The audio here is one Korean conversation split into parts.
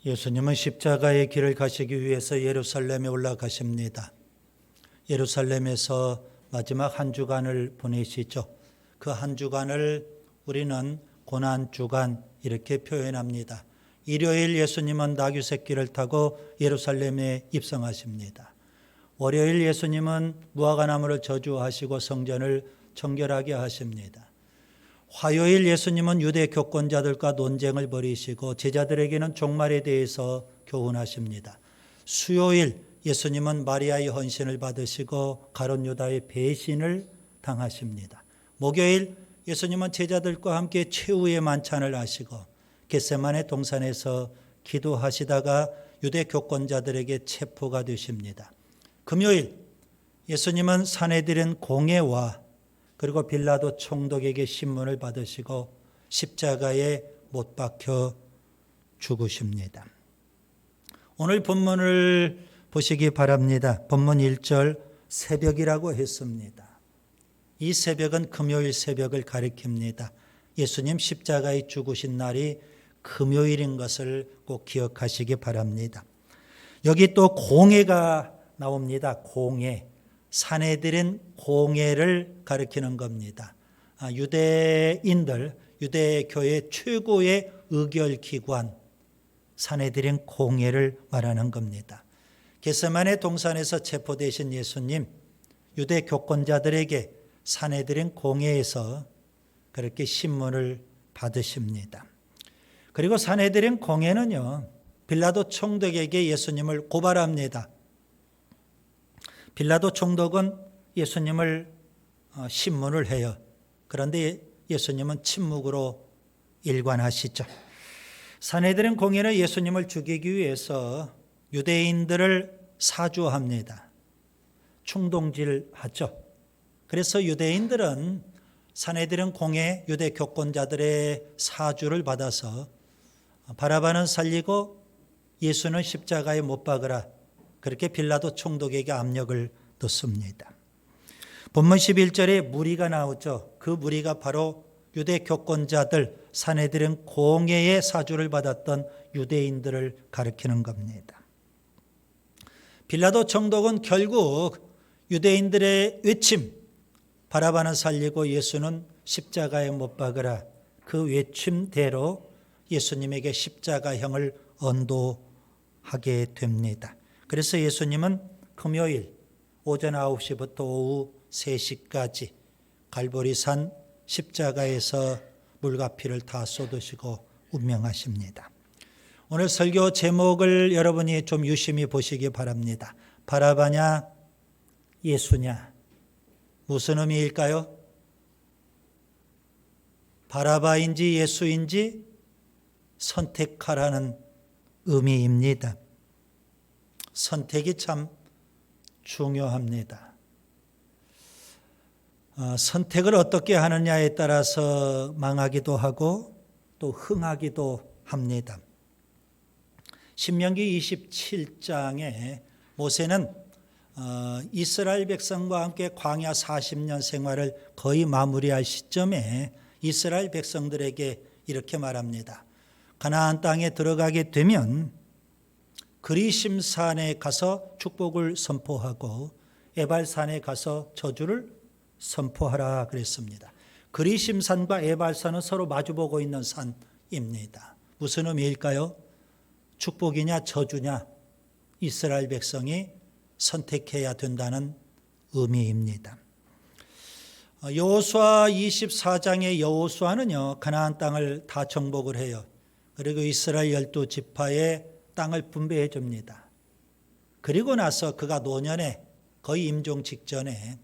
예수님은 십자가의 길을 가시기 위해서 예루살렘에 올라가십니다. 예루살렘에서 마지막 한 주간을 보내시죠. 그 한 주간을 우리는 고난주간 이렇게 표현합니다. 일요일 예수님은 나귀 새끼를 타고 예루살렘에 입성하십니다. 월요일 예수님은 무화과나무를 저주하시고 성전을 정결하게 하십니다. 화요일 예수님은 유대 교권자들과 논쟁을 벌이시고 제자들에게는 종말에 대해서 교훈하십니다. 수요일 예수님은 마리아의 헌신을 받으시고 가룟 유다의 배신을 당하십니다. 목요일 예수님은 제자들과 함께 최후의 만찬을 하시고 겟세마네 동산에서 기도하시다가 유대 교권자들에게 체포가 되십니다. 금요일 예수님은 산헤드린 공회와 그리고 빌라도 총독에게 신문을 받으시고 십자가에 못 박혀 죽으십니다. 오늘 본문을 보시기 바랍니다. 본문 1절 새벽이라고 했습니다. 이 새벽은 금요일 새벽을 가리킵니다. 예수님 십자가에 죽으신 날이 금요일인 것을 꼭 기억하시기 바랍니다. 여기 또 공회가 나옵니다. 공회. 산헤드린 공회를 가리키는 겁니다. 유대인들, 유대교회 최고의 의결기관 산헤드린 공회를 말하는 겁니다. 겟세마네 동산에서 체포되신 예수님, 유대 교권자들에게 산헤드린 공회에서 그렇게 신문을 받으십니다. 그리고 산헤드린 공회는요, 빌라도 총독에게 예수님을 고발합니다. 빌라도 총독은 예수님을 신문을 해요. 그런데 예수님은 침묵으로 일관하시죠. 산헤드린 공회는 예수님을 죽이기 위해서 유대인들을 사주합니다. 충동질하죠. 그래서 유대인들은 산헤드린 공회 유대 교권자들의 사주를 받아서 바라바는 살리고 예수는 십자가에 못 박으라. 그렇게 빌라도 총독에게 압력을 넣습니다. 본문 11절에 무리가 나오죠. 그 무리가 바로 유대 교권자들 산헤드린 공회의 사주를 받았던 유대인들을 가리키는 겁니다. 빌라도 총독은 결국 유대인들의 외침 바라바는 살리고 예수는 십자가에 못 박으라 그 외침대로 예수님에게 십자가형을 언도하게 됩니다. 그래서 예수님은 금요일 오전 9시부터 오후 3시까지 갈보리산 십자가에서 물과 피를 다 쏟으시고 운명하십니다. 오늘 설교 제목을 여러분이 좀 유심히 보시기 바랍니다. 바라바냐 예수냐 무슨 의미일까요? 바라바인지 예수인지 선택하라는 의미입니다. 선택이 참 중요합니다. 선택을 어떻게 하느냐에 따라서 망하기도 하고 또 흥하기도 합니다. 신명기 27장에 모세는 이스라엘 백성과 함께 광야 40년 생활을 거의 마무리할 시점에 이스라엘 백성들에게 이렇게 말합니다. 가나안 땅에 들어가게 되면 그리심산에 가서 축복을 선포하고 에발산에 가서 저주를 선포하라 그랬습니다. 그리심산과 에발산은 서로 마주보고 있는 산입니다. 무슨 의미일까요? 축복이냐 저주냐 이스라엘 백성이 선택해야 된다는 의미입니다. 여호수아 24장의 여호수아는요 가나안 땅을 다 정복을 해요. 그리고 이스라엘 12지파의 땅을 분배해 줍니다. 그리고 나서 그가 노년에 거의 임종 직전에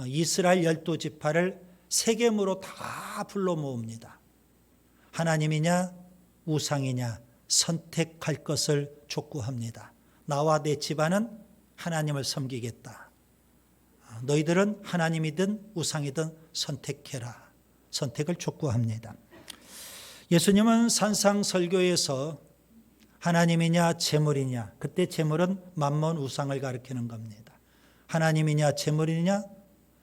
이스라엘 12지파를 세겜으로 다 불러 모읍니다. 하나님이냐 우상이냐 선택할 것을 촉구합니다. 나와 내 집안은 하나님을 섬기겠다. 너희들은 하나님이든 우상이든 선택해라. 선택을 촉구합니다. 예수님은 산상설교에서 하나님이냐 재물이냐 그때 재물은 만몬 우상을 가리키는 겁니다. 하나님이냐 재물이냐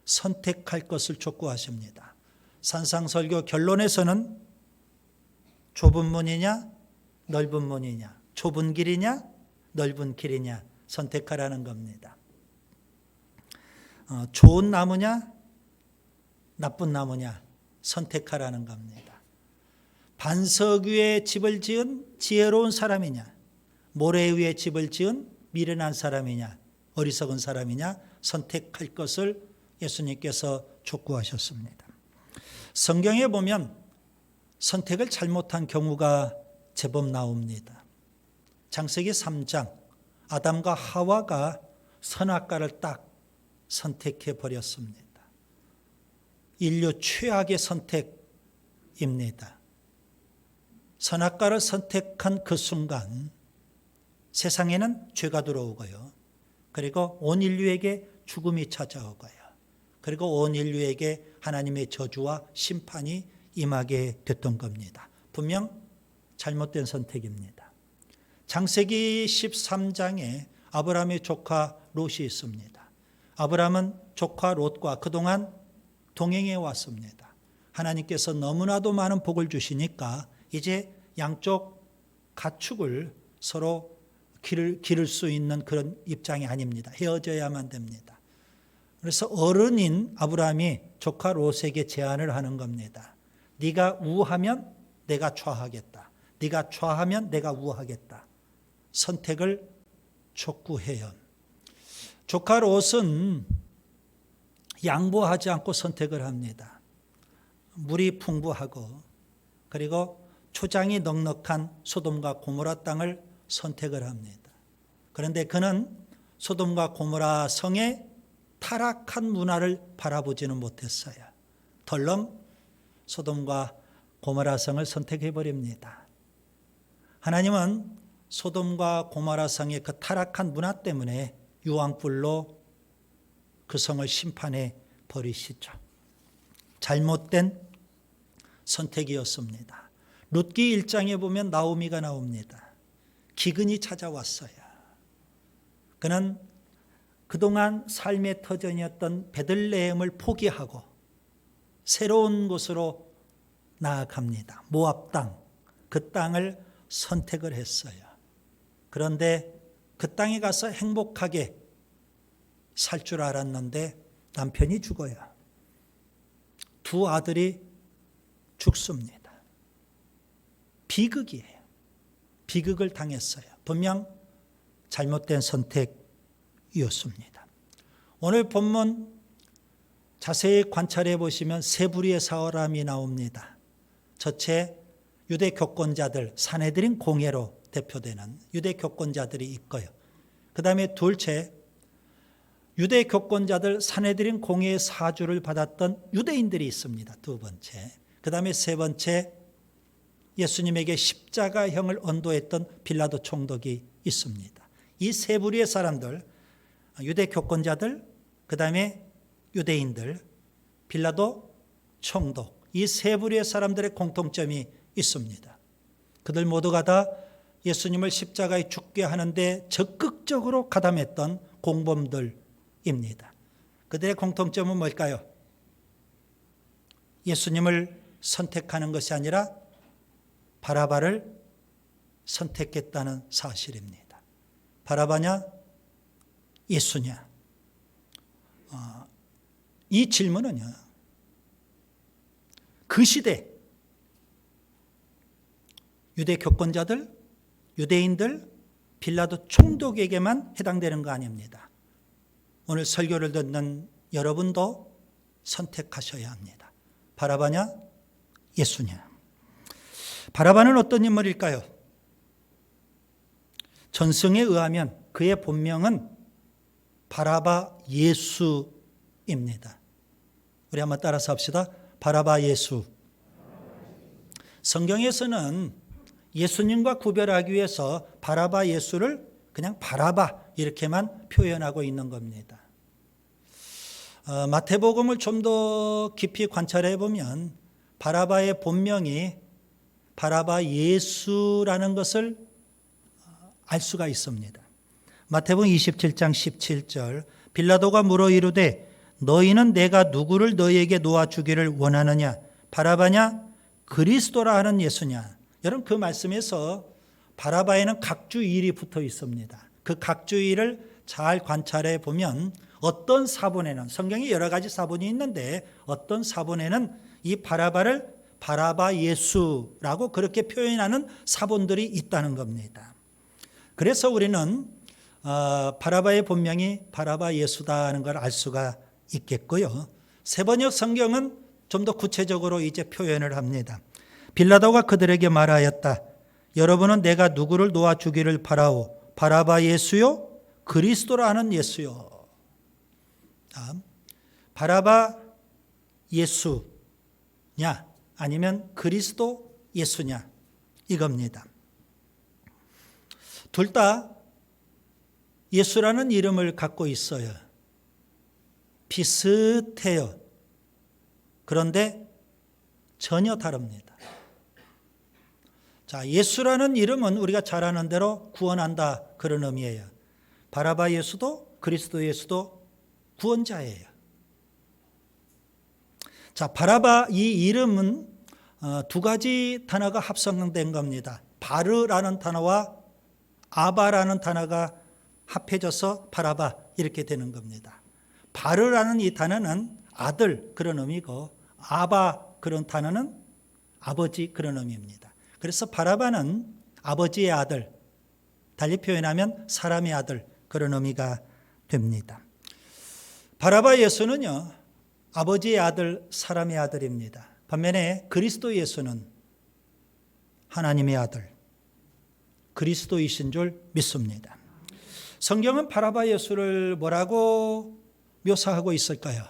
선택할 것을 촉구하십니다. 산상설교 결론에서는 좁은 문이냐 넓은 문이냐 좁은 길이냐 넓은 길이냐 선택하라는 겁니다. 좋은 나무냐 나쁜 나무냐 선택하라는 겁니다. 반석 위에 집을 지은 지혜로운 사람이냐 모래 위에 집을 지은 미련한 사람이냐 어리석은 사람이냐 선택할 것을 예수님께서 촉구하셨습니다. 성경에 보면 선택을 잘못한 경우가 제법 나옵니다. 창세기 3장 아담과 하와가 선악과를 딱 선택해 버렸습니다. 인류 최악의 선택입니다. 선악과를 선택한 그 순간 세상에는 죄가 들어오고요. 그리고 온 인류에게 죽음이 찾아오고요. 그리고 온 인류에게 하나님의 저주와 심판이 임하게 됐던 겁니다. 분명 잘못된 선택입니다. 창세기 13장에 아브라함의 조카 롯이 있습니다. 아브라함은 조카 롯과 그동안 동행해 왔습니다. 하나님께서 너무나도 많은 복을 주시니까 이제 양쪽 가축을 서로 기를 수 있는 그런 입장이 아닙니다. 헤어져야만 됩니다. 그래서 어른인 아브라함이 조카 롯에게 제안을 하는 겁니다. 네가 우하면 내가 좌하겠다. 네가 좌하면 내가 우하겠다. 선택을 촉구해요. 조카 롯은 양보하지 않고 선택을 합니다. 물이 풍부하고 그리고 초장이 넉넉한 소돔과 고모라 땅을 선택을 합니다. 그런데 그는 소돔과 고모라 성의 타락한 문화를 바라보지는 못했어요. 덜렁 소돔과 고모라 성을 선택해 버립니다. 하나님은 소돔과 고모라 성의 그 타락한 문화 때문에 유황불로 그 성을 심판해 버리시죠. 잘못된 선택이었습니다. 룻기 1장에 보면 나오미가 나옵니다. 기근이 찾아왔어요. 그는 그동안 삶의 터전이었던 베들레헴을 포기하고 새로운 곳으로 나아갑니다. 모압 땅, 그 땅을 선택을 했어요. 그런데 그 땅에 가서 행복하게 살 줄 알았는데 남편이 죽어요. 두 아들이 죽습니다. 비극이에요. 비극을 당했어요. 분명 잘못된 선택이었습니다. 오늘 본문 자세히 관찰해 보시면 세 부류의 사람이 나옵니다. 첫째, 유대 교권자들, 산헤드린 공회로 대표되는 유대 교권자들이 있고요. 그 다음에 둘째, 유대 교권자들 산헤드린 공회의 사주를 받았던 유대인들이 있습니다. 두 번째. 그 다음에 세 번째, 예수님에게 십자가형을 언도했던 빌라도 총독이 있습니다. 이 세 부류의 사람들, 유대 교권자들, 그 다음에 유대인들, 빌라도 총독, 이 세 부류의 사람들의 공통점이 있습니다. 그들 모두가 다 예수님을 십자가에 죽게 하는데 적극적으로 가담했던 공범들입니다. 그들의 공통점은 뭘까요? 예수님을 선택하는 것이 아니라 바라바를 선택했다는 사실입니다. 바라바냐? 예수냐? 이 질문은요, 그 시대 유대 교권자들, 유대인들, 빌라도 총독에게만 해당되는 거 아닙니다. 오늘 설교를 듣는 여러분도 선택하셔야 합니다. 바라바냐? 예수냐? 바라바는 어떤 인물일까요? 전승에 의하면 그의 본명은 바라바 예수입니다. 우리 한번 따라서 합시다. 바라바 예수. 성경에서는 예수님과 구별하기 위해서 바라바 예수를 그냥 바라바 이렇게만 표현하고 있는 겁니다. 마태복음을 좀 더 깊이 관찰해 보면 바라바의 본명이 바라바 예수라는 것을 알 수가 있습니다. 마태복음 27장 17절, 빌라도가 물어 이르되 너희는 내가 누구를 너희에게 놓아주기를 원하느냐? 바라바냐? 그리스도라 하는 예수냐? 여러분, 그 말씀에서 바라바에는 각주일이 붙어 있습니다. 그 각주일을 잘 관찰해 보면 어떤 사본에는, 성경에 여러 가지 사본이 있는데 어떤 사본에는 이 바라바를 바라바 예수라고 그렇게 표현하는 사본들이 있다는 겁니다. 그래서 우리는 바라바의 본명이 바라바 예수다는 걸 알 수가 있겠고요. 세번역 성경은 좀 더 구체적으로 이제 표현을 합니다. 빌라도가 그들에게 말하였다. 여러분은 내가 누구를 놓아 주기를 바라오? 바라바 예수요? 그리스도라 하는 예수요. 바라바 예수냐 아니면 그리스도 예수냐 이겁니다. 둘 다 예수라는 이름을 갖고 있어요. 비슷해요. 그런데 전혀 다릅니다. 자, 예수라는 이름은 우리가 잘 아는 대로 구원한다 그런 의미예요. 바라바 예수도 그리스도 예수도 구원자예요. 자, 바라바 이 이름은 두 가지 단어가 합성된 겁니다. 바르라는 단어와 아바라는 단어가 합해져서 바라바 이렇게 되는 겁니다. 바르라는 이 단어는 아들 그런 의미고 아바 그런 단어는 아버지 그런 의미입니다. 그래서 바라바는 아버지의 아들, 달리 표현하면 사람의 아들 그런 의미가 됩니다. 바라바 예수는요, 아버지의 아들, 사람의 아들입니다. 반면에 그리스도 예수는 하나님의 아들, 그리스도이신 줄 믿습니다. 성경은 바라바 예수를 뭐라고 묘사하고 있을까요?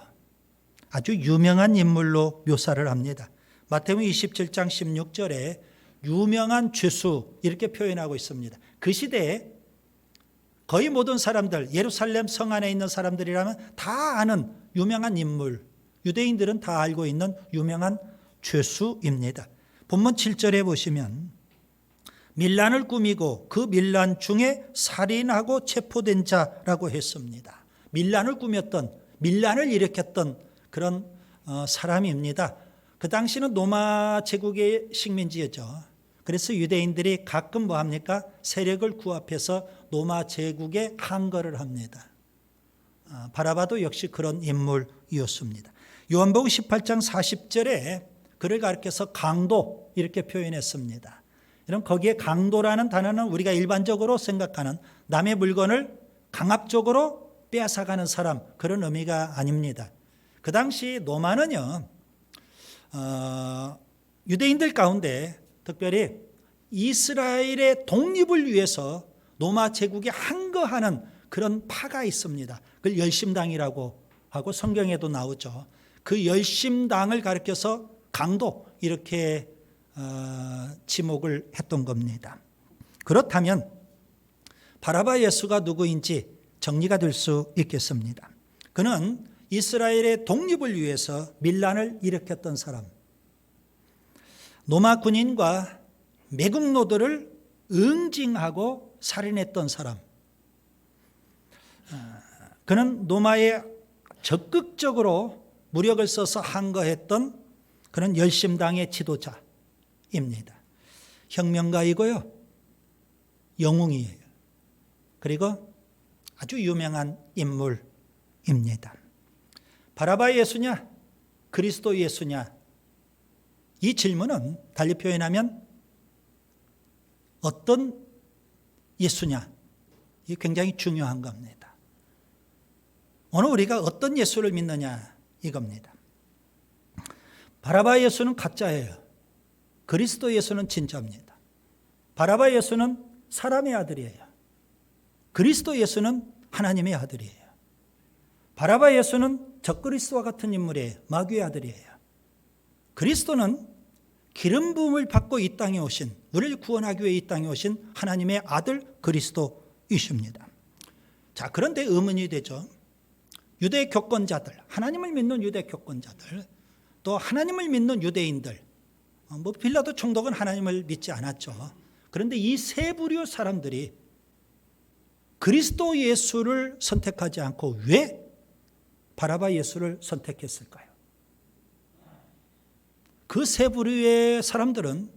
아주 유명한 인물로 묘사를 합니다. 마태복음 27장 16절에 유명한 죄수 이렇게 표현하고 있습니다. 그 시대에 거의 모든 사람들, 예루살렘 성 안에 있는 사람들이라면 다 아는 유명한 인물, 유대인들은 다 알고 있는 유명한 죄수입니다. 본문 7절에 보시면 밀란을 꾸미고 그 밀란 중에 살인하고 체포된 자라고 했습니다. 밀란을 꾸몄던, 밀란을 일으켰던 그런 사람입니다. 그 당시는 로마 제국의 식민지였죠. 그래서 유대인들이 가끔 뭐 합니까? 세력을 구합해서 로마 제국에 항거를 합니다. 바라바도 역시 그런 인물이었습니다. 요한복음 18장 40절에 그를 가리켜서 강도 이렇게 표현했습니다. 이런 거기에 강도라는 단어는 우리가 일반적으로 생각하는 남의 물건을 강압적으로 빼앗아가는 사람 그런 의미가 아닙니다. 그 당시 로마는요, 유대인들 가운데 특별히 이스라엘의 독립을 위해서 로마 제국에 항거하는 그런 파가 있습니다. 그걸 열심당이라고 하고 성경에도 나오죠. 그 열심당을 가리켜서 강도 이렇게 지목을 했던 겁니다. 그렇다면 바라바 예수가 누구인지 정리가 될 수 있겠습니다. 그는 이스라엘의 독립을 위해서 밀란을 일으켰던 사람, 로마 군인과 매국노들을 응징하고 살인했던 사람, 그는 로마에 적극적으로 무력을 써서 항거했던 그런 열심당의 지도자입니다. 혁명가이고요, 영웅이에요. 그리고 아주 유명한 인물입니다. 바라바 예수냐, 그리스도 예수냐, 이 질문은 달리 표현하면 어떤 예수냐, 이게 굉장히 중요한 겁니다. 오늘 우리가 어떤 예수를 믿느냐 이겁니다. 바라바 예수는 가짜예요. 그리스도 예수는 진짜입니다. 바라바 예수는 사람의 아들이에요. 그리스도 예수는 하나님의 아들이에요. 바라바 예수는 적그리스도와 같은 인물이에요. 마귀의 아들이에요. 그리스도는 기름 부음을 받고 이 땅에 오신, 우리를 구원하기 위해 이 땅에 오신 하나님의 아들 그리스도이십니다. 자, 그런데 의문이 되죠. 유대 교권자들, 하나님을 믿는 유대 교권자들, 또 하나님을 믿는 유대인들, 뭐 빌라도 총독은 하나님을 믿지 않았죠. 그런데 이 세 부류 사람들이 그리스도 예수를 선택하지 않고 왜 바라바 예수를 선택했을까요? 그 세 부류의 사람들은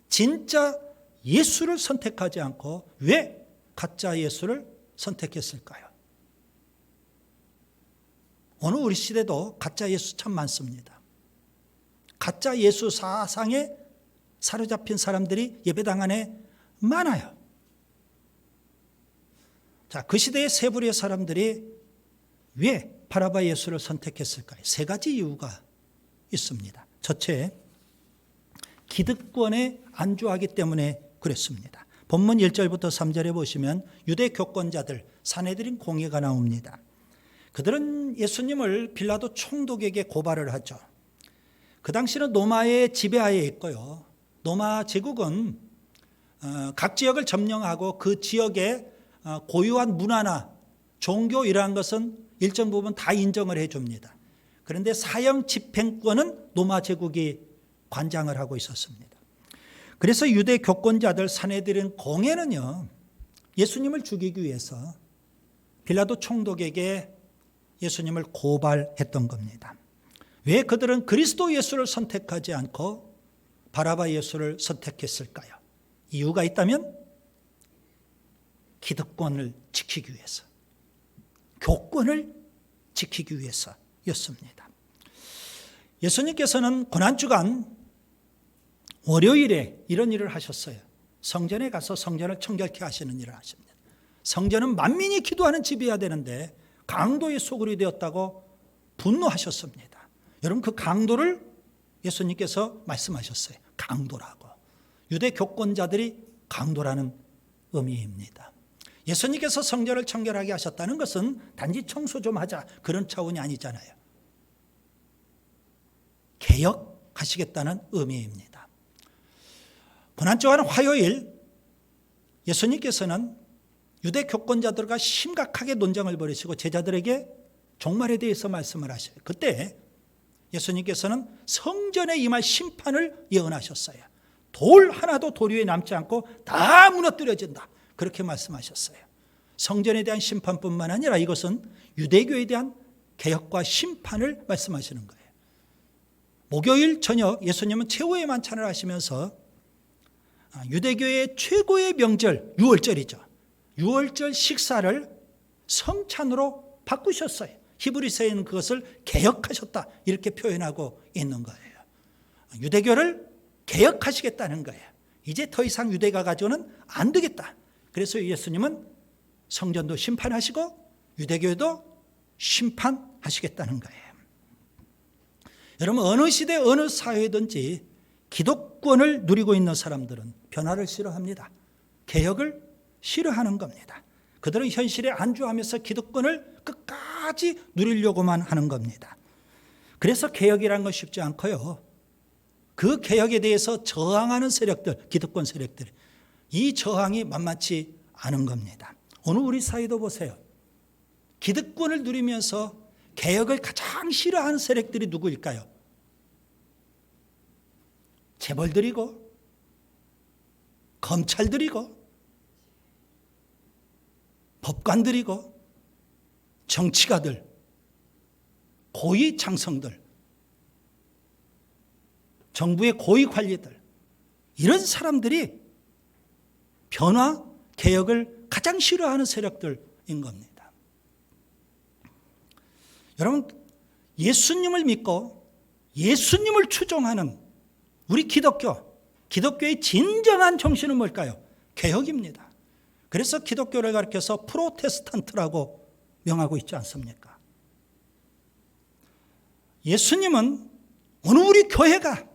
진짜 예수를 선택하지 않고 왜 가짜 예수를 선택했을까요? 오늘 우리 시대도 가짜 예수 참 많습니다. 가짜 예수 사상에 사로잡힌 사람들이 예배당 안에 많아요. 자, 그 시대의 세 부류의 사람들이 왜 바라바 예수를 선택했을까요? 세 가지 이유가 있습니다. 첫째, 기득권에 안주하기 때문에 그랬습니다. 본문 1절부터 3절에 보시면 유대 교권자들, 산헤드린 공회가 나옵니다. 그들은 예수님을 빌라도 총독에게 고발을 하죠. 그 당시는 로마의 지배하에 있고요. 로마 제국은 각 지역을 점령하고 그 지역의 고유한 문화나 종교 이러한 것은 일정 부분 다 인정을 해줍니다. 그런데 사형 집행권은 로마 제국이 관장을 하고 있었습니다. 그래서 유대 교권자들 산헤드린 공회는요, 예수님을 죽이기 위해서 빌라도 총독에게 예수님을 고발했던 겁니다. 왜 그들은 그리스도 예수를 선택하지 않고 바라바 예수를 선택했을까요? 이유가 있다면 기득권을 지키기 위해서, 교권을 지키기 위해서였습니다. 예수님께서는 고난주간 월요일에 이런 일을 하셨어요. 성전에 가서 성전을 청결케 하시는 일을 하십니다. 성전은 만민이 기도하는 집이어야 되는데 강도의 소굴이 되었다고 분노하셨습니다. 여러분, 그 강도를 예수님께서 말씀하셨어요. 강도라고. 유대 교권자들이 강도라는 의미입니다. 예수님께서 성전을 청결하게 하셨다는 것은 단지 청소 좀 하자 그런 차원이 아니잖아요. 개혁하시겠다는 의미입니다. 고난주간 화요일 예수님께서는 유대 교권자들과 심각하게 논쟁을 벌이시고 제자들에게 종말에 대해서 말씀을 하셔요. 그때 예수님께서는 성전에 임할 심판을 예언하셨어요. 돌 하나도 돌 위에 남지 않고 다 무너뜨려진다. 그렇게 말씀하셨어요. 성전에 대한 심판뿐만 아니라 이것은 유대교에 대한 개혁과 심판을 말씀하시는 거예요. 목요일 저녁 예수님은 최후의 만찬을 하시면서 유대교의 최고의 명절 유월절이죠. 유월절 식사를 성찬으로 바꾸셨어요. 히브리서에는 그것을 개혁하셨다 이렇게 표현하고 있는 거예요. 유대교를 개혁하시겠다는 거예요. 이제 더 이상 유대가 가지고는 안 되겠다. 그래서 예수님은 성전도 심판하시고 유대교도 심판하시겠다는 거예요. 여러분, 어느 시대 어느 사회든지 기득권을 누리고 있는 사람들은 변화를 싫어합니다. 개혁을 싫어하는 겁니다. 그들은 현실에 안주하면서 기득권을 끝까지 누리려고만 하는 겁니다. 그래서 개혁이라는 건 쉽지 않고요. 그 개혁에 대해서 저항하는 세력들, 기득권 세력들, 이 저항이 만만치 않은 겁니다. 오늘 우리 사회도 보세요. 기득권을 누리면서 개혁을 가장 싫어하는 세력들이 누구일까요? 재벌들이고 검찰들이고 법관들이고 정치가들, 고위 장성들, 정부의 고위 관리들, 이런 사람들이 변화, 개혁을 가장 싫어하는 세력들인 겁니다. 여러분, 예수님을 믿고 예수님을 추종하는 우리 기독교의 진정한 정신은 뭘까요? 개혁입니다. 그래서 기독교를 가리켜서 프로테스탄트라고 명하고 있지 않습니까? 예수님은 오늘 우리 교회가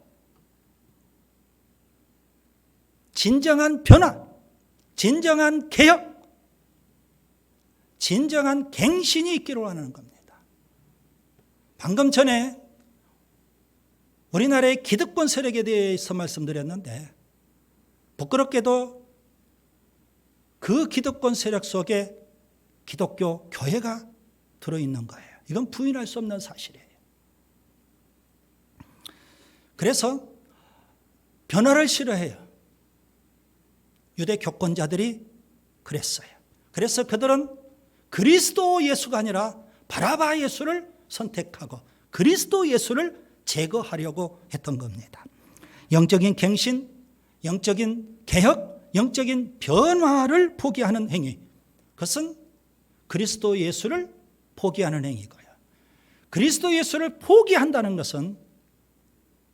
진정한 변화, 진정한 개혁, 진정한 갱신이 있기로 하는 겁니다. 방금 전에 우리나라의 기득권 세력에 대해서 말씀드렸는데 부끄럽게도 그 기득권 세력 속에 기독교 교회가 들어있는 거예요. 이건 부인할 수 없는 사실이에요. 그래서 변화를 싫어해요. 유대 교권자들이 그랬어요. 그래서 그들은 그리스도 예수가 아니라 바라바 예수를 선택하고 그리스도 예수를 제거하려고 했던 겁니다. 영적인 갱신, 영적인 개혁, 영적인 변화를 포기하는 행위, 그것은 그리스도 예수를 포기하는 행위고요. 그리스도 예수를 포기한다는 것은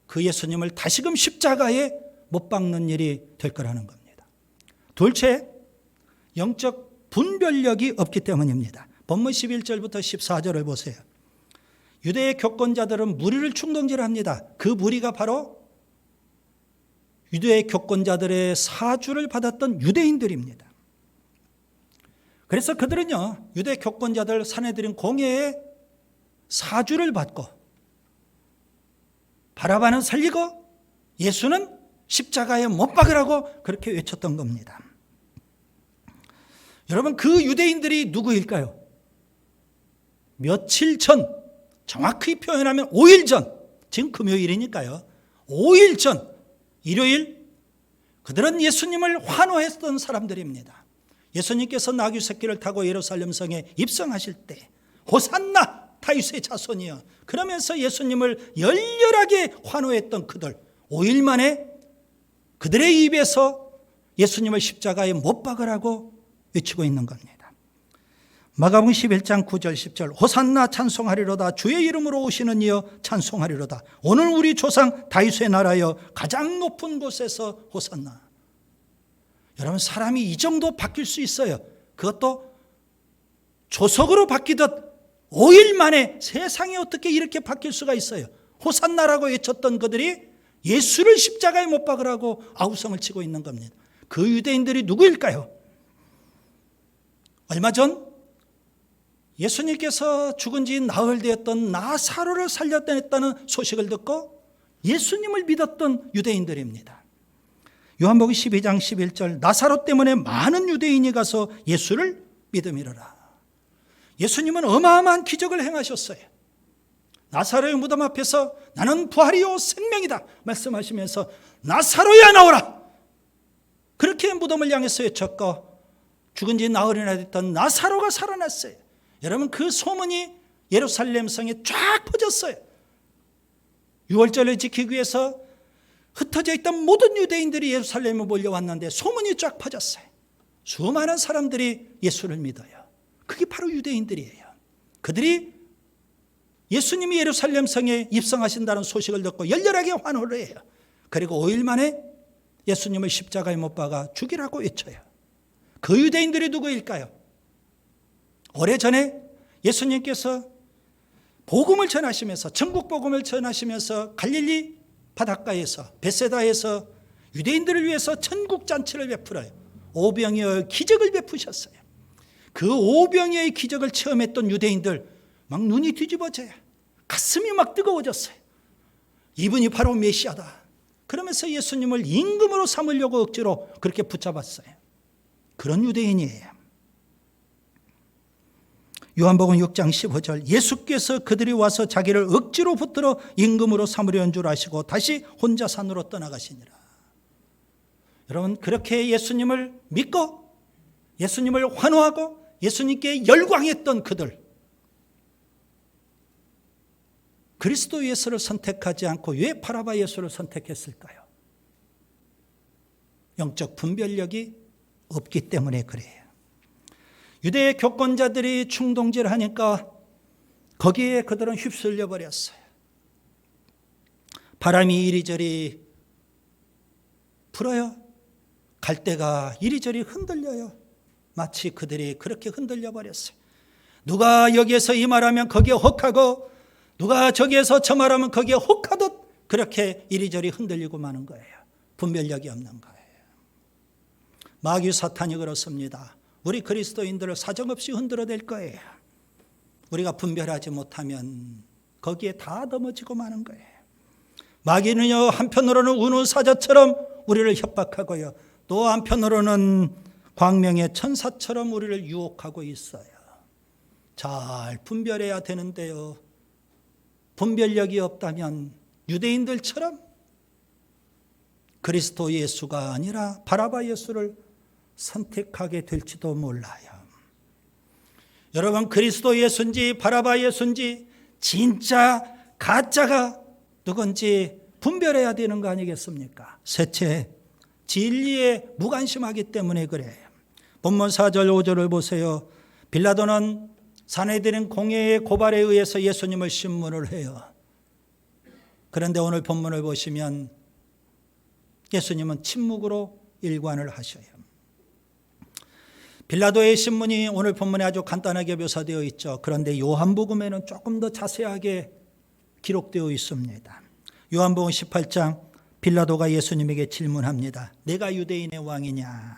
그 예수님을 다시금 십자가에 못 박는 일이 될 거라는 겁니다. 둘째, 영적 분별력이 없기 때문입니다. 본문 11절부터 14절을 보세요. 유대의 교권자들은 무리를 충동질합니다. 그 무리가 바로 유대의 교권자들의 사주를 받았던 유대인들입니다. 그래서 그들은요, 유대 교권자들 사내들인 공회에 사주를 받고 바라바는 살리고 예수는 십자가에 못 박으라고 그렇게 외쳤던 겁니다. 여러분, 그 유대인들이 누구일까요? 며칠 전, 정확히 표현하면 5일 전, 지금 금요일이니까요. 5일 전, 일요일, 그들은 예수님을 환호했던 사람들입니다. 예수님께서 나귀 새끼를 타고 예루살렘 성에 입성하실 때 호산나 다윗의 자손이여 그러면서 예수님을 열렬하게 환호했던 그들, 5일 만에 그들의 입에서 예수님을 십자가에 못 박으라고 외치고 있는 겁니다. 마가복음 11장 9절 10절 호산나 찬송하리로다 주의 이름으로 오시는 이여 찬송하리로다 오늘 우리 조상 다윗의 나라여 가장 높은 곳에서 호산나. 여러분, 사람이 이 정도 바뀔 수 있어요. 그것도 조석으로 바뀌듯 5일 만에 세상이 어떻게 이렇게 바뀔 수가 있어요. 호산나라고 외쳤던 그들이 예수를 십자가에 못 박으라고 아우성을 치고 있는 겁니다. 그 유대인들이 누구일까요? 얼마 전 예수님께서 죽은 지 나흘 되었던 나사로를 살렸다는 소식을 듣고 예수님을 믿었던 유대인들입니다. 요한복음 12장 11절 나사로 때문에 많은 유대인이 가서 예수를 믿음이로라. 예수님은 어마어마한 기적을 행하셨어요. 나사로의 무덤 앞에서 나는 부활이요 생명이다 말씀하시면서 나사로야 나오라. 그렇게 무덤을 향해서 외쳤고 죽은 지 나흘이나 됐던 나사로가 살아났어요. 여러분, 그 소문이 예루살렘 성에 쫙 퍼졌어요. 유월절을 지키기 위해서 흩어져 있던 모든 유대인들이 예루살렘에 몰려왔는데 소문이 쫙 퍼졌어요. 수많은 사람들이 예수를 믿어요. 그게 바로 유대인들이에요. 그들이 예수님이 예루살렘 성에 입성하신다는 소식을 듣고 열렬하게 환호를 해요. 그리고 5일 만에 예수님을 십자가에 못 박아 죽이라고 외쳐요. 그 유대인들이 누구일까요? 오래전에 예수님께서 복음을 전하시면서 천국 복음을 전하시면서 갈릴리 바닷가에서 벳세다에서 유대인들을 위해서 천국 잔치를 베풀어요. 오병이어의 기적을 베푸셨어요. 그 오병이어의 기적을 체험했던 유대인들 막 눈이 뒤집어져요. 가슴이 막 뜨거워졌어요. 이분이 바로 메시아다. 그러면서 예수님을 임금으로 삼으려고 억지로 그렇게 붙잡았어요. 그런 유대인이에요. 요한복음 6장 15절 예수께서 그들이 와서 자기를 억지로 붙들어 임금으로 삼으려는 줄 아시고 다시 혼자 산으로 떠나가시니라. 여러분, 그렇게 예수님을 믿고 예수님을 환호하고 예수님께 열광했던 그들, 그리스도 예수를 선택하지 않고 왜 바라바 예수를 선택했을까요? 영적 분별력이 없기 때문에 그래요. 유대의 교권자들이 충동질하니까 거기에 그들은 휩쓸려 버렸어요. 바람이 이리저리 불어요. 갈대가 이리저리 흔들려요. 마치 그들이 그렇게 흔들려 버렸어요. 누가 여기에서 이 말하면 거기에 혹하고 누가 저기에서 저 말하면 거기에 혹하듯 그렇게 이리저리 흔들리고 마는 거예요. 분별력이 없는 거예요. 마귀 사탄이 그렇습니다. 우리 그리스도인들을 사정없이 흔들어댈 거예요. 우리가 분별하지 못하면 거기에 다 넘어지고 마는 거예요. 마귀는요, 한편으로는 우는 사자처럼 우리를 협박하고요, 또 한편으로는 광명의 천사처럼 우리를 유혹하고 있어요. 잘 분별해야 되는데요, 분별력이 없다면 유대인들처럼 그리스도 예수가 아니라 바라바 예수를 선택하게 될지도 몰라요. 여러분, 그리스도 예수인지 바라바 예수인지 진짜 가짜가 누군지 분별해야 되는 거 아니겠습니까? 셋째, 진리에 무관심하기 때문에 그래요. 본문 4절 5절을 보세요. 빌라도는 산헤드린 공회의 고발에 의해서 예수님을 신문을 해요. 그런데 오늘 본문을 보시면 예수님은 침묵으로 일관을 하셔요. 빌라도의 신문이 오늘 본문에 아주 간단하게 묘사되어 있죠. 그런데 요한복음에는 조금 더 자세하게 기록되어 있습니다. 요한복음 18장 빌라도가 예수님에게 질문합니다. 내가 유대인의 왕이냐?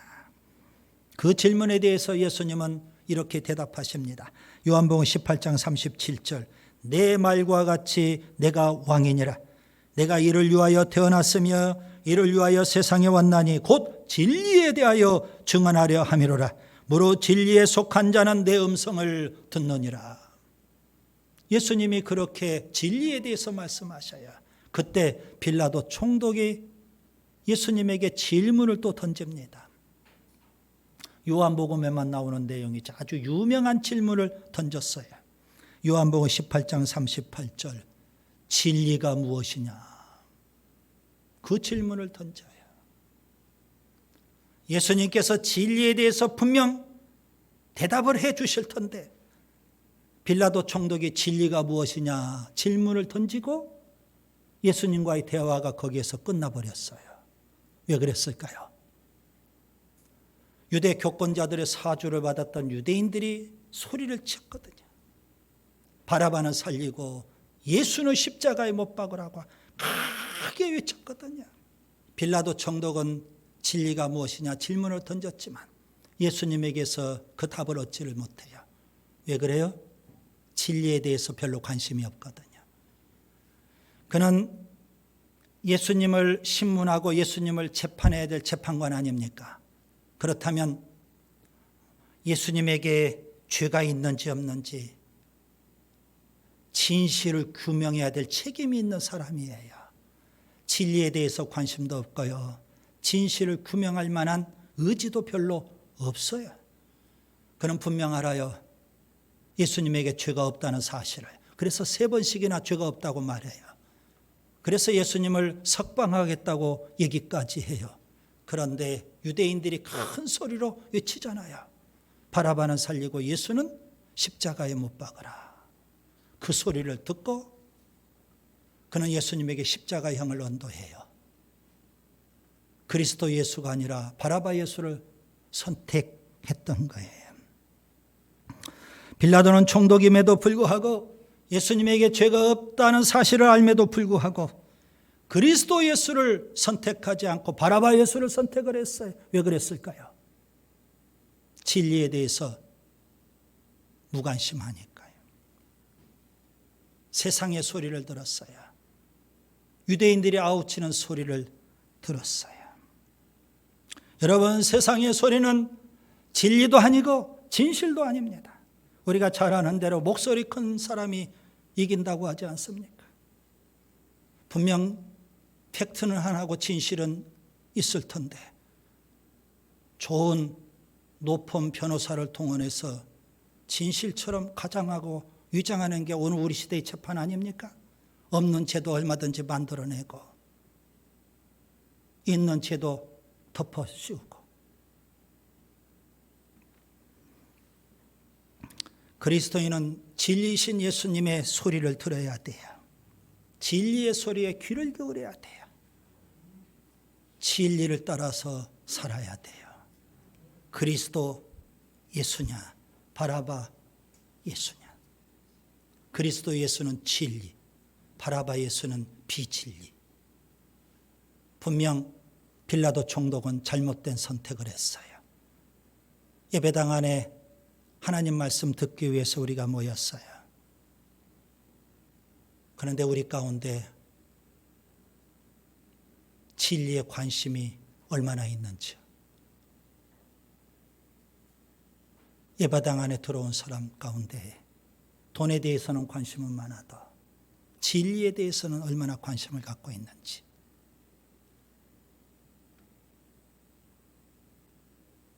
그 질문에 대해서 예수님은 이렇게 대답하십니다. 요한복음 18장 37절 내 말과 같이 내가 왕이니라. 내가 이를 위하여 태어났으며 이를 위하여 세상에 왔나니 곧 진리에 대하여 증언하려 함이로라. 무릇 진리에 속한 자는 내 음성을 듣느니라. 예수님이 그렇게 진리에 대해서 말씀하셔요. 그때 빌라도 총독이 예수님에게 질문을 또 던집니다. 요한복음에만 나오는 내용이죠. 아주 유명한 질문을 던졌어요. 요한복음 18장 38절 진리가 무엇이냐? 그 질문을 던져요. 예수님께서 진리에 대해서 분명 대답을 해 주실 텐데 빌라도 총독이 진리가 무엇이냐 질문을 던지고 예수님과의 대화가 거기에서 끝나버렸어요. 왜 그랬을까요? 유대 교권자들의 사주를 받았던 유대인들이 소리를 쳤거든요. 바라바는 살리고 예수는 십자가에 못 박으라고 크게 외쳤거든요. 빌라도 총독은 진리가 무엇이냐 질문을 던졌지만 예수님에게서 그 답을 얻지를 못해요. 왜 그래요? 진리에 대해서 별로 관심이 없거든요. 그는 예수님을 신문하고 예수님을 재판해야 될 재판관 아닙니까? 그렇다면 예수님에게 죄가 있는지 없는지 진실을 규명해야 될 책임이 있는 사람이에요. 진리에 대해서 관심도 없고요. 진실을 규명할 만한 의지도 별로 없어요. 그는 분명 알아요. 예수님에게 죄가 없다는 사실을. 그래서 3번씩이나 죄가 없다고 말해요. 그래서 예수님을 석방하겠다고 얘기까지 해요. 그런데 유대인들이 큰 소리로 외치잖아요. 바라바는 살리고 예수는 십자가에 못 박으라. 그 소리를 듣고 그는 예수님에게 십자가형을 언도해요. 그리스도 예수가 아니라 바라바 예수를 선택했던 거예요. 빌라도는 총독임에도 불구하고 예수님에게 죄가 없다는 사실을 알면도 불구하고 그리스도 예수를 선택하지 않고 바라바 예수를 선택을 했어요. 왜 그랬을까요? 진리에 대해서 무관심하니까요. 세상의 소리를 들었어요. 유대인들이 아우치는 소리를 들었어요. 여러분, 세상의 소리는 진리도 아니고 진실도 아닙니다. 우리가 잘 아는 대로 목소리 큰 사람이 이긴다고 하지 않습니까? 분명 팩트는 하나고 진실은 있을 텐데 좋은 높은 변호사를 동원해서 진실처럼 가장하고 위장하는 게 오늘 우리 시대의 재판 아닙니까? 없는 죄도 얼마든지 만들어내고 있는 죄도 덮어씌우고. 그리스도인은 진리이신 예수님의 소리를 들어야 돼요. 진리의 소리에 귀를 기울여야 돼요. 진리를 따라서 살아야 돼요. 그리스도 예수냐, 바라바 예수냐. 그리스도 예수는 진리, 바라바 예수는 비진리. 분명 빌라도 총독은 잘못된 선택을 했어요. 예배당 안에 하나님 말씀 듣기 위해서 우리가 모였어요. 그런데 우리 가운데 진리에 관심이 얼마나 있는지. 예배당 안에 들어온 사람 가운데 돈에 대해서는 관심은 많아도 진리에 대해서는 얼마나 관심을 갖고 있는지.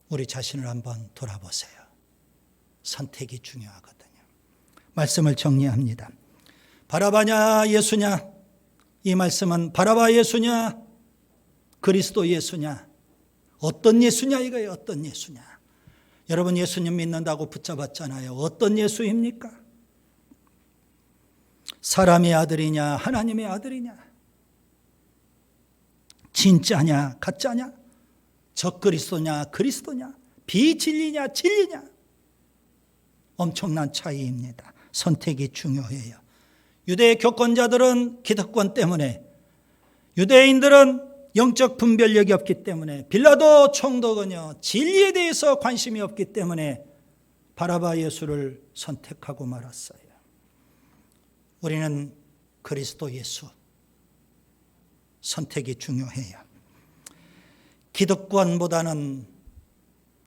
우리 자신을 한번 돌아보세요. 선택이 중요하거든요. 말씀을 정리합니다. 바라바냐 예수냐? 이 말씀은 바라바 예수냐? 그리스도 예수냐? 어떤 예수냐 이거예요. 어떤 예수냐. 여러분 예수님 믿는다고 붙잡았잖아요. 어떤 예수입니까? 사람의 아들이냐 하나님의 아들이냐, 진짜냐 가짜냐, 적그리스도냐 그리스도냐, 비진리냐 진리냐, 엄청난 차이입니다. 선택이 중요해요. 유대 교권자들은 기득권 때문에, 유대인들은 영적 분별력이 없기 때문에, 빌라도 총독은요 진리에 대해서 관심이 없기 때문에 바라바 예수를 선택하고 말았어요. 우리는 그리스도 예수, 선택이 중요해요. 기득권보다는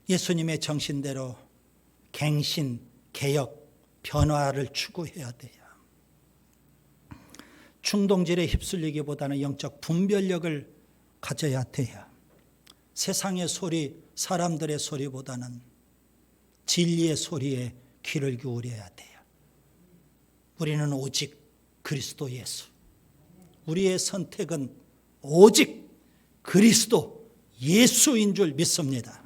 예수님의 정신대로 갱신, 개혁, 변화를 추구해야 돼요. 충동질에 휩쓸리기보다는 영적 분별력을 가져야 돼요. 세상의 소리, 사람들의 소리보다는 진리의 소리에 귀를 기울여야 돼요. 우리는 오직 그리스도 예수, 우리의 선택은 오직 그리스도 예수인 줄 믿습니다.